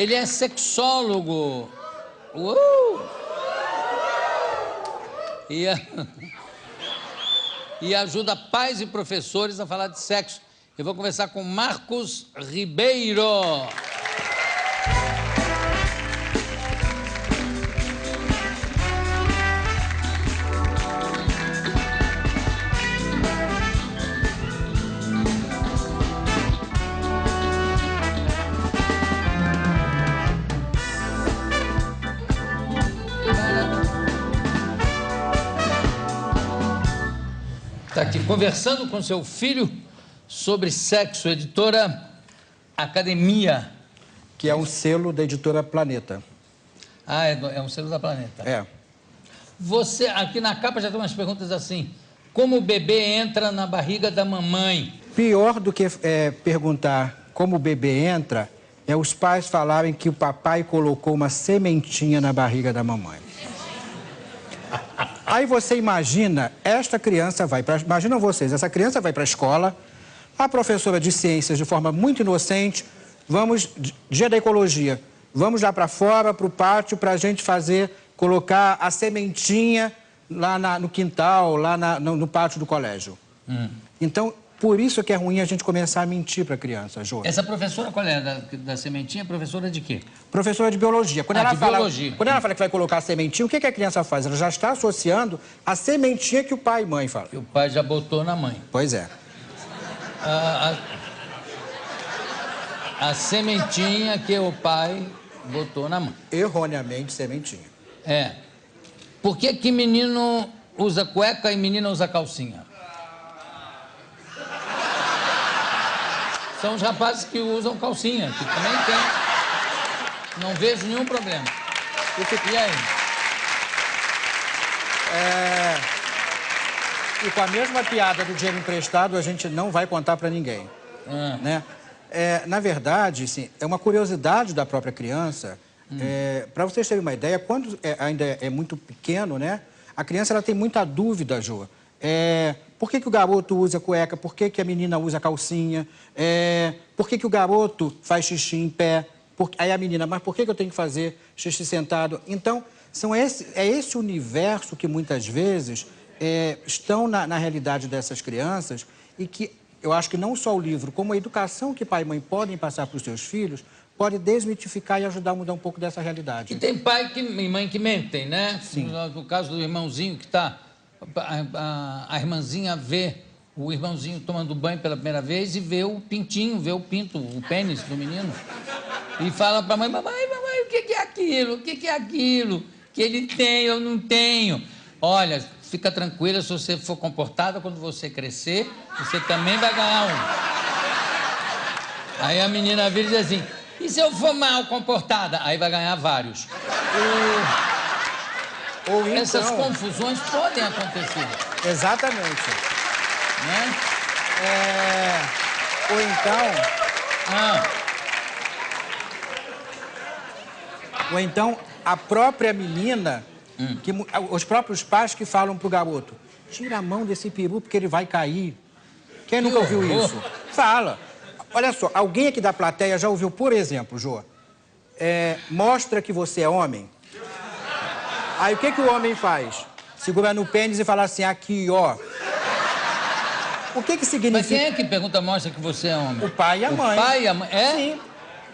Ele é sexólogo. E ajuda pais e professores a falar de sexo. Eu vou conversar com Marcos Ribeiro. Está aqui conversando com seu filho sobre sexo, editora Academia. Que é um selo da editora Planeta. Ah, é um selo da Planeta. É. Você, aqui na capa já tem umas perguntas assim, como o bebê entra na barriga da mamãe? Pior do que perguntar como o bebê entra, é os pais falarem que o papai colocou uma sementinha na barriga da mamãe. Aí você imagina, esta criança vai para... Imaginam vocês, essa criança vai para a escola, a professora de ciências, de forma muito inocente, vamos, dia da ecologia, vamos lá para fora, para o pátio, para a gente colocar a sementinha lá no quintal, lá no pátio do colégio. Então, por isso que é ruim a gente começar a mentir para a criança, Jô. Essa professora, qual é? Da sementinha, professora de quê? Professora de biologia. Quando ela fala que vai colocar a sementinha, o que a criança faz? Ela já está associando a sementinha que o pai e mãe falam. Que o pai já botou na mãe. Pois é. A sementinha que o pai botou na mãe. Erroneamente, sementinha. É. Por que menino usa cueca e menina usa calcinha? São os rapazes que usam calcinha, que também tem. Não vejo nenhum problema. E aí? E com a mesma piada do dinheiro emprestado, a gente não vai contar para ninguém. Né? Na verdade, assim, é uma curiosidade da própria criança. Para vocês terem uma ideia, quando ainda é muito pequeno, né? A criança ela tem muita dúvida, Jô. Por que o garoto usa cueca? Por que a menina usa calcinha? Por que o garoto faz xixi em pé? Aí a menina, mas por que eu tenho que fazer xixi sentado? Então, é esse universo que muitas vezes estão na realidade dessas crianças e que eu acho que não só o livro, como a educação que pai e mãe podem passar para os seus filhos, pode desmitificar e ajudar a mudar um pouco dessa realidade. E tem pai e mãe que mentem, né? Sim. No caso do irmãozinho que está... A irmãzinha vê o irmãozinho tomando banho pela primeira vez e vê o pintinho, vê o pinto, o pênis do menino. E fala para a mãe, mamãe, o que é aquilo? O que é aquilo? Que ele tem, eu não tenho. Olha, fica tranquila, se você for comportada, quando você crescer, você também vai ganhar um. Aí a menina vira e diz assim, e se eu for mal comportada? Aí vai ganhar vários. Ou então... Essas confusões podem acontecer. Exatamente. Né? Ou então a própria menina, os próprios pais que falam pro garoto, tira a mão desse peru porque ele vai cair. Quem nunca ouviu isso? Fala. Olha só, alguém aqui da plateia já ouviu, por exemplo, Jô, mostra que você é homem. Aí o que o homem faz? Segura no pênis e fala assim, aqui, ó. O que significa... Mas quem é que pergunta, mostra que você é homem? O pai e a mãe. O pai e a mãe? É? Sim.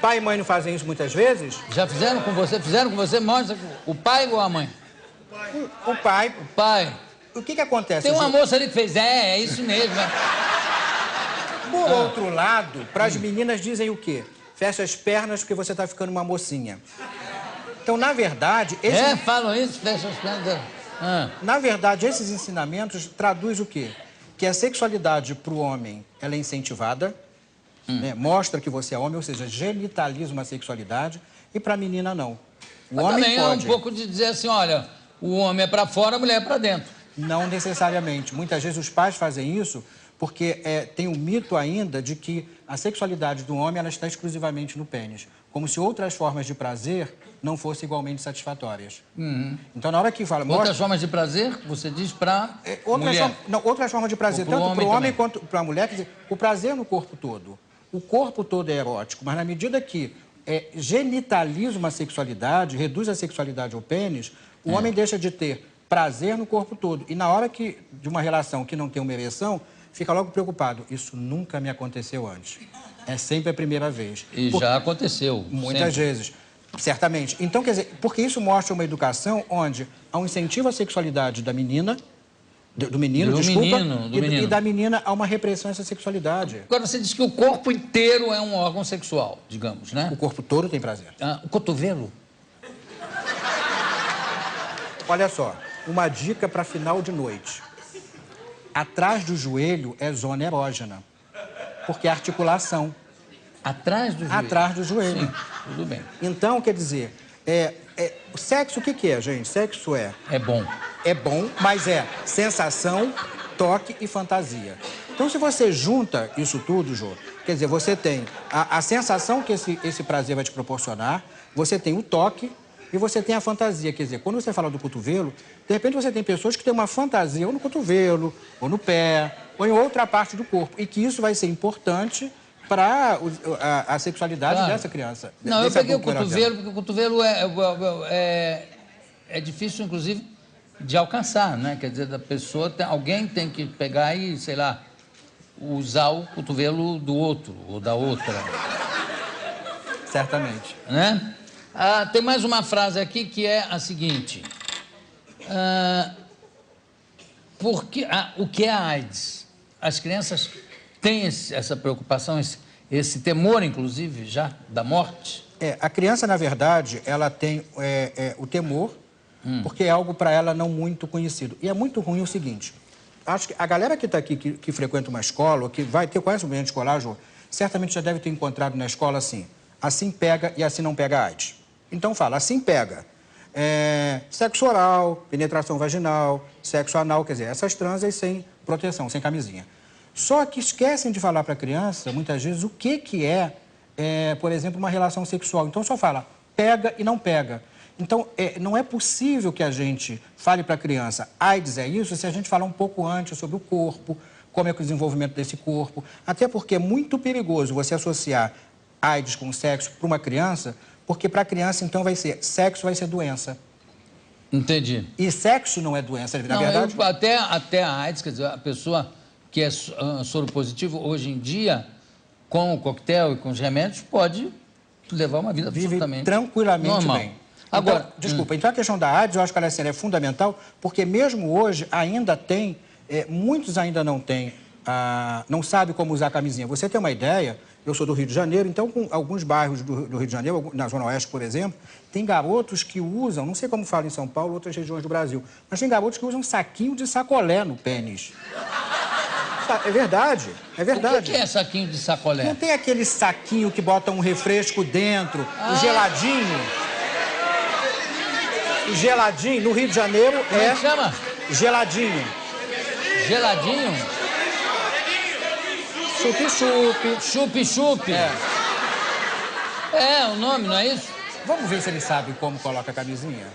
Pai e mãe não fazem isso muitas vezes? Já fizeram com você? Fizeram com você? Mostra o pai ou a mãe? O pai. O pai. O que acontece? Tem uma moça ali que fez, é isso mesmo. Por outro lado, para as meninas dizem o quê? Fecha as pernas porque você tá ficando uma mocinha. Então, na verdade... falam isso, fecha as pernas. Na verdade, esses ensinamentos traduz o quê? Que a sexualidade para o homem, ela é incentivada, né? Mostra que você é homem, ou seja, genitaliza uma sexualidade, e para a menina, não. O homem também pode. É um pouco de dizer assim, olha, o homem é para fora, a mulher é para dentro. Não necessariamente. Muitas vezes os pais fazem isso porque tem um mito ainda de que a sexualidade do homem ela está exclusivamente no pênis. Como se outras formas de prazer não fossem igualmente satisfatórias. Então, na hora que fala... Outras formas de prazer, você diz para mulher? Outras formas de prazer, tanto para o homem quanto para a mulher. Quer dizer, o prazer no corpo todo. O corpo todo é erótico, mas na medida que genitaliza uma sexualidade, reduz a sexualidade ao pênis, o homem deixa de ter prazer no corpo todo. E na hora de uma relação que não tem uma ereção, fica logo preocupado. Isso nunca me aconteceu antes. É sempre a primeira vez. E já aconteceu. Muitas vezes. Certamente. Então, quer dizer, porque isso mostra uma educação onde há um incentivo à sexualidade da menina, do menino, e da menina há uma repressão a essa sexualidade. Agora, você disse que o corpo inteiro é um órgão sexual, digamos, né? O corpo todo tem prazer. O cotovelo? Olha só, uma dica para final de noite. Atrás do joelho é zona erógena, porque é articulação. Atrás do joelho? Atrás do joelho. Sim, tudo bem. Então, quer dizer, o sexo, o que é, gente? Sexo é... É bom. É bom, mas é sensação, toque e fantasia. Então, se você junta isso tudo, Jô, quer dizer, você tem a sensação que esse prazer vai te proporcionar, você tem o toque e você tem a fantasia. Quer dizer, quando você fala do cotovelo, de repente você tem pessoas que têm uma fantasia ou no cotovelo, ou no pé, ou em outra parte do corpo. E que isso vai ser importante para a sexualidade dessa criança. Não, eu peguei o cotovelo, porque o cotovelo é difícil, inclusive, de alcançar, né? Quer dizer, da pessoa, alguém tem que pegar e, sei lá, usar o cotovelo do outro ou da outra. Certamente. Né? Tem mais uma frase aqui que é a seguinte. O que é a AIDS? As crianças têm essa preocupação, esse temor, inclusive, já da morte? A criança, na verdade, ela tem o temor, porque é algo para ela não muito conhecido. E é muito ruim o seguinte, acho que a galera que está aqui, que frequenta uma escola, ou que conhece o ambiente escolar, João, certamente já deve ter encontrado na escola assim pega e assim não pega AIDS. Então fala, assim pega sexo oral, penetração vaginal, sexo anal, quer dizer, essas transas sem proteção, sem camisinha. Só que esquecem de falar para a criança, muitas vezes, o que é, por exemplo, uma relação sexual. Então só fala, pega e não pega. Então, não é possível que a gente fale para a criança, AIDS é isso, se a gente falar um pouco antes sobre o corpo, como é o desenvolvimento desse corpo. Até porque é muito perigoso você associar AIDS com sexo para uma criança, porque para a criança, então, sexo vai ser doença. Entendi. E sexo não é doença, na verdade? Até a AIDS, quer dizer, a pessoa que é soro positivo, hoje em dia, com o coquetel e com os remédios, pode levar uma vida absolutamente tranquilamente normal. Bem. Agora, desculpa, então a questão da AIDS, eu acho que ela é fundamental, porque mesmo hoje ainda tem, muitos ainda não têm, não sabem como usar a camisinha. Você tem uma ideia, eu sou do Rio de Janeiro, então com alguns bairros do Rio de Janeiro, na Zona Oeste, por exemplo, tem garotos que usam, não sei como fala em São Paulo, outras regiões do Brasil, mas tem garotos que usam saquinho de sacolé no pênis. É verdade, é verdade. O que é saquinho de sacolé? Não tem aquele saquinho que bota um refresco dentro, o geladinho? O geladinho, no Rio de Janeiro, como é que chama? Geladinho. Geladinho? Chup-chup. Chup-chup? O nome, não é isso? Vamos ver se eles sabem como coloca a camisinha?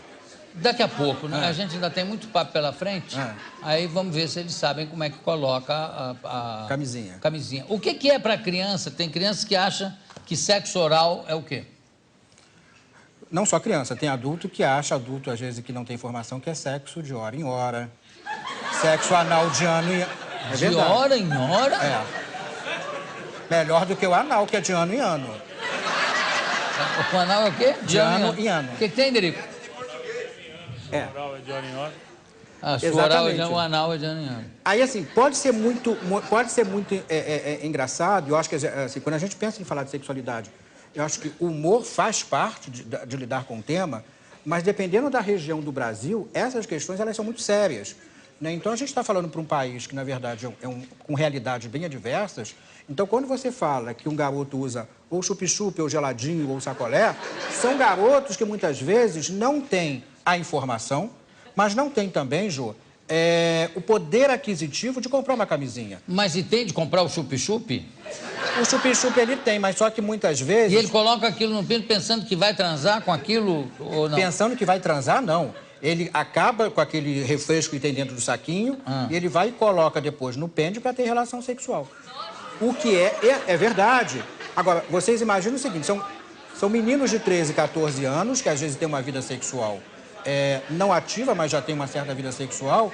Daqui a pouco, né? A gente ainda tem muito papo pela frente. Aí vamos ver se eles sabem como é que coloca a camisinha. O que é para criança? Tem criança que acha que sexo oral é o quê? Não só criança, tem adulto que acha, às vezes, que não tem informação, que é sexo de hora em hora. Sexo anal de ano em ano. É de hora em hora? Melhor do que o anal, que é de ano em ano. O anal é o quê? De ano em ano. O que tem, Derico? O oral é de hora em hora. O anal é de ano em ano. Aí, assim, pode ser muito engraçado, eu acho que, assim, quando a gente pensa em falar de sexualidade, eu acho que o humor faz parte de lidar com o tema, mas dependendo da região do Brasil, essas questões elas são muito sérias. Né? Então, a gente está falando para um país que, na verdade, com realidades bem adversas. Então, quando você fala que um garoto usa ou chup-chup, ou geladinho, ou sacolé, são garotos que, muitas vezes, não têm a informação, mas não têm também, Jô, o poder aquisitivo de comprar uma camisinha. Mas e tem de comprar o chup-chup? O chup-chup ele tem, mas só que muitas vezes... E ele coloca aquilo no pinto pensando que vai transar com aquilo ou não? Pensando que vai transar, não. Ele acaba com aquele refresco que tem dentro do saquinho e ele vai e coloca depois no pênis para ter relação sexual. O que é verdade. Agora, vocês imaginam o seguinte, São meninos de 13, 14 anos, que às vezes têm uma vida sexual não ativa, mas já tem uma certa vida sexual,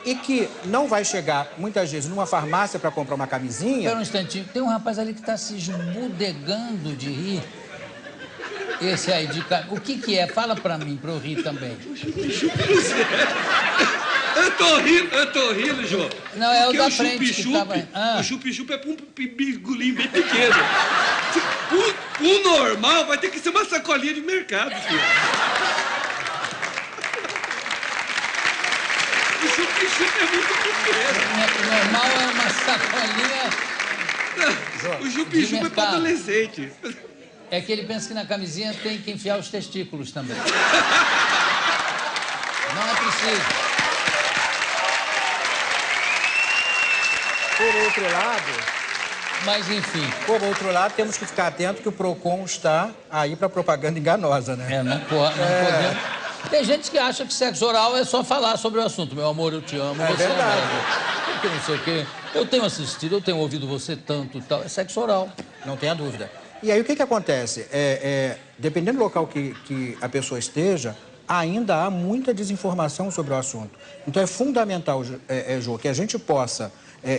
e que não vai chegar, muitas vezes, numa farmácia para comprar uma camisinha... Espera um instantinho, tem um rapaz ali que está se esbudegando de rir. Esse aí de... O que é? Fala para mim, para eu rir também. Eu tô rindo, João. Não, é o da Porque frente que tava... O chup-chup é pra um bigolinho bem pequeno. O normal vai ter que ser uma sacolinha de mercado, filho. O chup-chup é muito pequeno. O normal é uma sacolinha... O chup-chup é pra adolescente. É que ele pensa que na camisinha tem que enfiar os testículos também. Não é preciso. Por outro lado... Mas, enfim... Por outro lado, temos que ficar atento que o PROCON está aí para propaganda enganosa, né? Não podemos... Tem gente que acha que sexo oral é só falar sobre o assunto. Meu amor, eu te amo. É você verdade. Porque não sei o quê. Eu tenho assistido, eu tenho ouvido você tanto e tal. É sexo oral. Não tenha dúvida. E aí, o que acontece? Dependendo do local que a pessoa esteja, ainda há muita desinformação sobre o assunto. Então, é fundamental, Jô, que a gente possa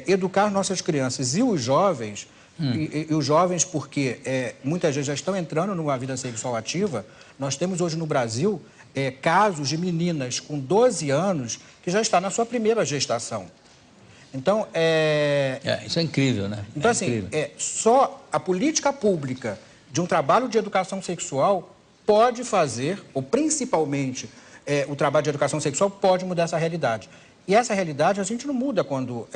educar nossas crianças e os jovens, e os jovens porque muitas vezes já estão entrando numa vida sexual ativa. Nós temos hoje no Brasil casos de meninas com 12 anos que já está na sua primeira gestação. Então, isso é incrível, né? Então, assim, só a política pública de um trabalho de educação sexual pode fazer, ou principalmente o trabalho de educação sexual pode mudar essa realidade. E essa realidade a gente não muda quando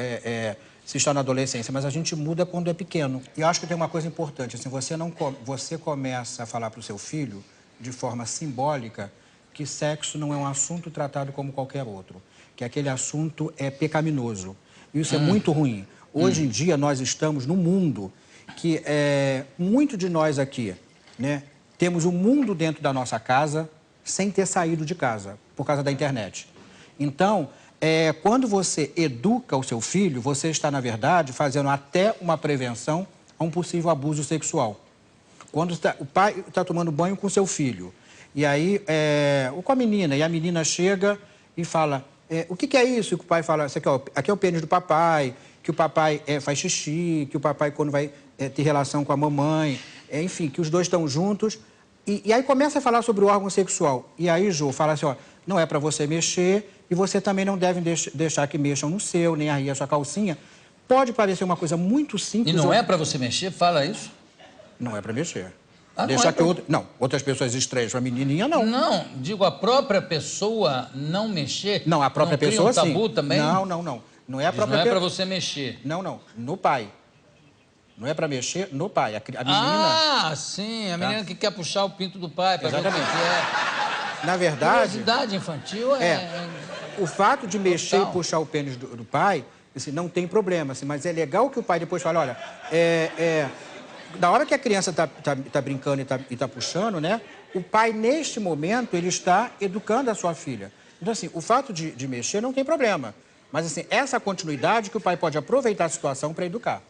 se está na adolescência, mas a gente muda quando é pequeno. E eu acho que tem uma coisa importante, assim, você começa a falar para o seu filho, de forma simbólica, que sexo não é um assunto tratado como qualquer outro, que aquele assunto é pecaminoso. Isso é muito ruim. Hoje em dia, nós estamos num mundo que muito de nós aqui, né, temos um mundo dentro da nossa casa sem ter saído de casa, por causa da internet. Então, quando você educa o seu filho, você está, na verdade, fazendo até uma prevenção a um possível abuso sexual. Quando o pai está tomando banho com seu filho, e aí, ou com a menina, e a menina chega e fala... o que é isso? Que o pai fala, aqui é o pênis do papai, que o papai faz xixi, que o papai quando vai ter relação com a mamãe, enfim, que os dois estão juntos. E aí começa a falar sobre o órgão sexual. E aí, Jô, fala assim, não é para você mexer e você também não deve deixar que mexam no seu, nem arriar a sua calcinha. Pode parecer uma coisa muito simples... E não é para você mexer? Fala isso? Não é para mexer. Deixar que outras pessoas estranhas para a menininha, não. Não, digo, a própria pessoa não mexer... Não, a própria pessoa, sim. Não cria um tabu também? Não. Não é a própria... Não é para você mexer. Não. No pai. Não é para mexer no pai. A menina... Ah, sim. A menina que quer puxar o pinto do pai para ver o que é. Na verdade... Curiosidade infantil O fato de mexer e puxar o pênis do pai, assim, não tem problema, assim, mas é legal que o pai depois fale, olha, da hora que a criança tá brincando e tá puxando, né? O pai, neste momento, ele está educando a sua filha. Então, assim, o fato de mexer não tem problema. Mas, assim, essa continuidade que o pai pode aproveitar a situação para educar.